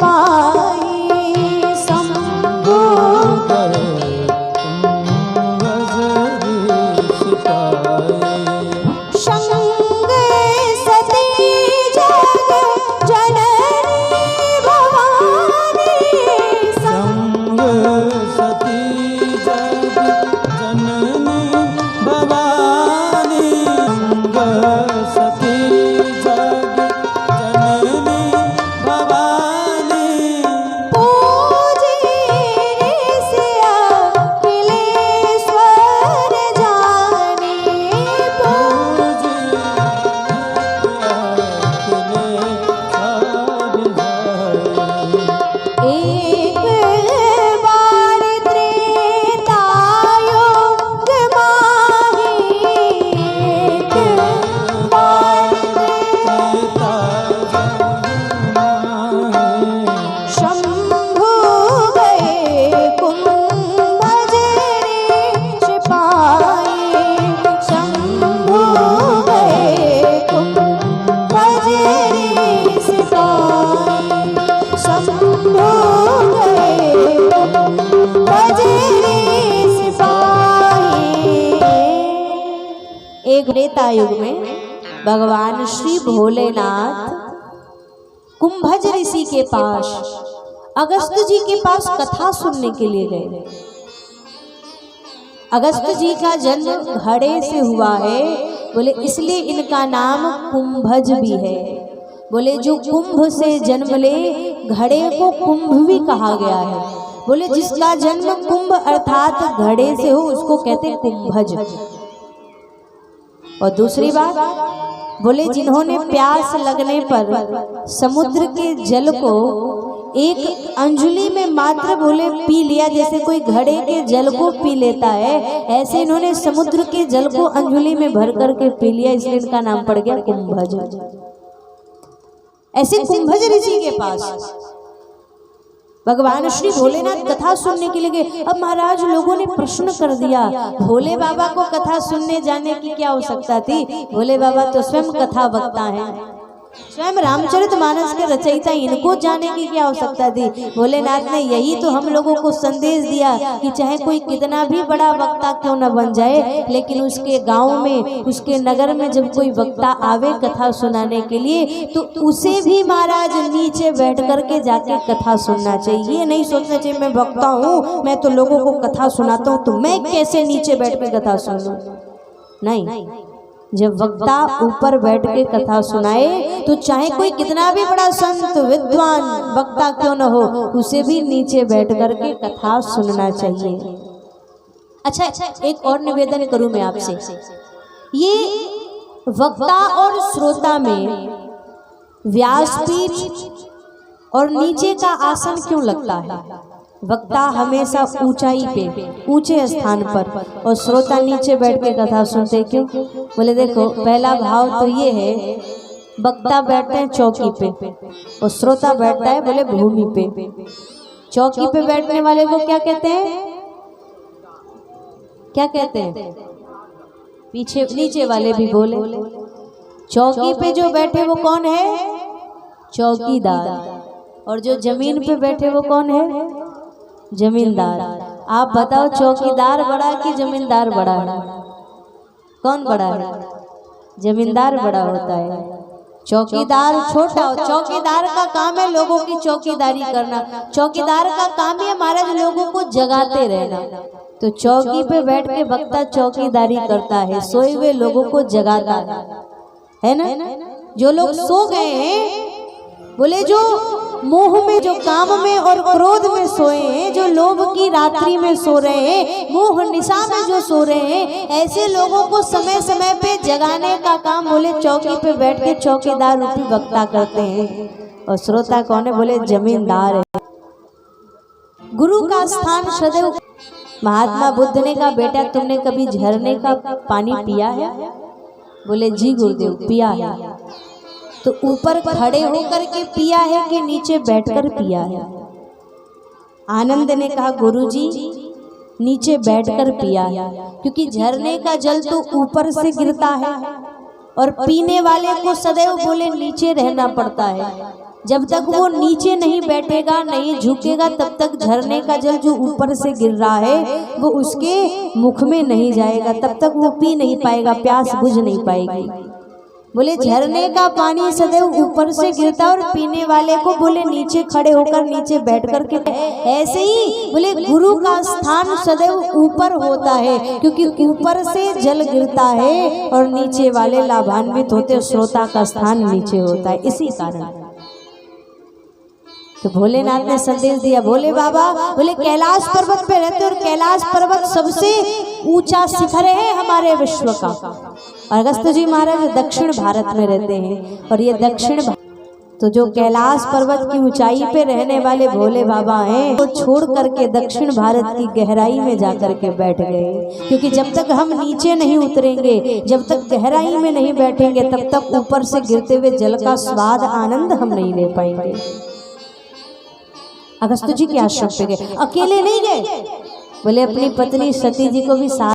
पाई शंभु शंग सती जग जननी भवानी संग सती जग जननी भवानी संग सती जग जननी भवानी पूजी सिया किलेश्वर जानी पूजी एक बार त्रेतायुग माही एक बार शंभु गए कुंभज ऋषि पाए शंभु गए कुंभज ऋषि पाए शंभु गए कुंभज ऋषि पाए। एक त्रेता युग में भगवान श्री भोलेनाथ कुंभज ऋषि के पास अगस्त जी के पास कथा सुनने के लिए गए। अगस्त जी का जन्म घड़े से हुआ है, बोले इसलिए इनका नाम कुंभज भी है। बोले जो कुंभ से जन्म ले घड़े को कुंभ भी कहा गया है। बोले जिसका जन्म कुंभ अर्थात घड़े से हो उसको कहते कुंभज। और दूसरी बात बोले जिन्होंने प्यास लगने पर समुद्र के जल को एक अंजलि में मात्र बोले पी लिया, जैसे कोई घड़े के जल को पी लेता है, ऐसे इन्होंने समुद्र के जल को अंजलि में भर करके पी लिया, इसलिए इनका नाम पड़ गया कुंभज। ऐसे कुंभज ऋषि के पास भगवान श्री भोलेनाथ कथा सुनने के लिए गए। अब महाराज लोगों ने प्रश्न कर दिया, भोले बाबा को कथा सुनने जाने की क्या आवश्यकता थी? भोले बाबा तो स्वयं कथा वक्ता हैं, स्वयं रामचरितमानस के रचयिता, इनको जाने की क्या आवश्यकता थी? भोलेनाथ ने यही तो हम लोगों को संदेश दिया कि चाहे कोई कितना भी बड़ा वक्ता क्यों न बन जाए, लेकिन उसके गांव में उसके नगर में जब कोई वक्ता आवे कथा सुनाने के लिए तो उसे भी महाराज नीचे बैठ करके जाके कथा सुनना चाहिए। ये नहीं सोचना चाहिए मैं वक्ता हूँ, मैं तो लोगों को कथा सुनाता हूँ तो मैं कैसे नीचे बैठ के कथा सुनूं। नहीं, जब वक्ता ऊपर बैठ के कथा सुनाए तो चाहे कोई कितना भी बड़ा संत विद्वान वक्ता क्यों न हो, उसे भी नीचे बैठ करके कथा सुनना चाहिए। अच्छा, एक और निवेदन करूं मैं आपसे, ये वक्ता और श्रोता में व्यासपीठ और नीचे का आसन क्यों लगता है? वक्ता हमेशा ऊंचाई पे ऊंचे स्थान पर और श्रोता नीचे बैठ के कथा सुनते क्यों? बोले देखो पहला भाव तो ये है, वक्ता बैठते हैं चौकी पे और श्रोता बैठता है बोले भूमि पे। चौकी पे बैठने वाले को क्या कहते हैं? क्या कहते हैं? पीछे नीचे वाले भी बोले। चौकी पे जो बैठे वो कौन है? चौकीदार। और जो जमीन पे बैठे वो कौन है? जमींदार। आप बताओ चौकीदार बड़ा कि जमींदार बड़ा है? कौन बड़ा है? जमींदार बड़ा होता है, चौकीदार छोटा। चौकीदार का काम है लोगों की चौकीदारी करना, चौकीदार का काम है महाराज लोगों को जगाते रहना। तो चौकी पे बैठ के वक्ता चौकीदारी करता है, सोए हुए लोगों को जगाता है ना। जो लोग सो गए हैं, बोले जो मोह में, जो काम में और क्रोध में सोए हैं, जो लोभ की रात्रि में सो रहे हैं, मोह निशा में जो सो रहे हैं, ऐसे लोगों को समय समय पे जगाने का काम बोले चौकी पे बैठ के चौकीदार रूपी वक्ता करते हैं। और श्रोता कौन है? बोले जमींदार है। गुरु का स्थान सदैव। महात्मा बुद्ध ने कहा बेटा तुमने कभी झरने का पानी पिया है? बोले जी गुरुदेव पिया है। तो ऊपर खड़े होकर के पिया है कि नीचे बैठकर पिया है? आनंद ने कहा गुरुजी नीचे बैठकर पिया है, क्योंकि झरने का जल तो ऊपर से गिरता है और पीने वाले को सदैव बोले नीचे रहना पड़ता है। जब तक वो नीचे नहीं बैठेगा, नहीं झुकेगा, तब तक झरने का जल जो ऊपर से गिर रहा है वो उसके मुख में नहीं जाएगा, तब तक वो पी नहीं पाएगा, प्यास बुझ नहीं पाएगी। बोले झरने का पानी सदैव ऊपर से गिरता और पीने वाले को बोले नीचे खड़े होकर, नीचे बैठ कर के। ऐसे ही बोले गुरु का स्थान सदैव ऊपर होता है, क्योंकि ऊपर से जल गिरता है और नीचे वाले लाभान्वित होते, श्रोता का स्थान नीचे होता है। इसी कारण तो भोलेनाथ ने संदेश दिया। भोले बाबा बोले कैलाश पर्वत पे रहते और कैलाश पर्वत सबसे ऊंचा शिखर है हमारे विश्व का। अगस्त्य जी महाराज दक्षिण भारत में रहते हैं और ये दक्षिण तो जो कैलाश पर्वत की ऊंचाई पे रहने वाले भोले बाबा हैं वो छोड़ करके दक्षिण भारत की गहराई में जाकर के बैठ गए, क्योंकि जब तक हम नीचे नहीं उतरेंगे, जब तक गहराई में नहीं बैठेंगे, तब तक ऊपर से गिरते हुए जल का स्वाद आनंद हम नहीं ले पाएंगे। अगस्त्य जी के आश्रम पे गए, अकेले नहीं गए, बोले अपनी पत्नी सती जी को भी साथ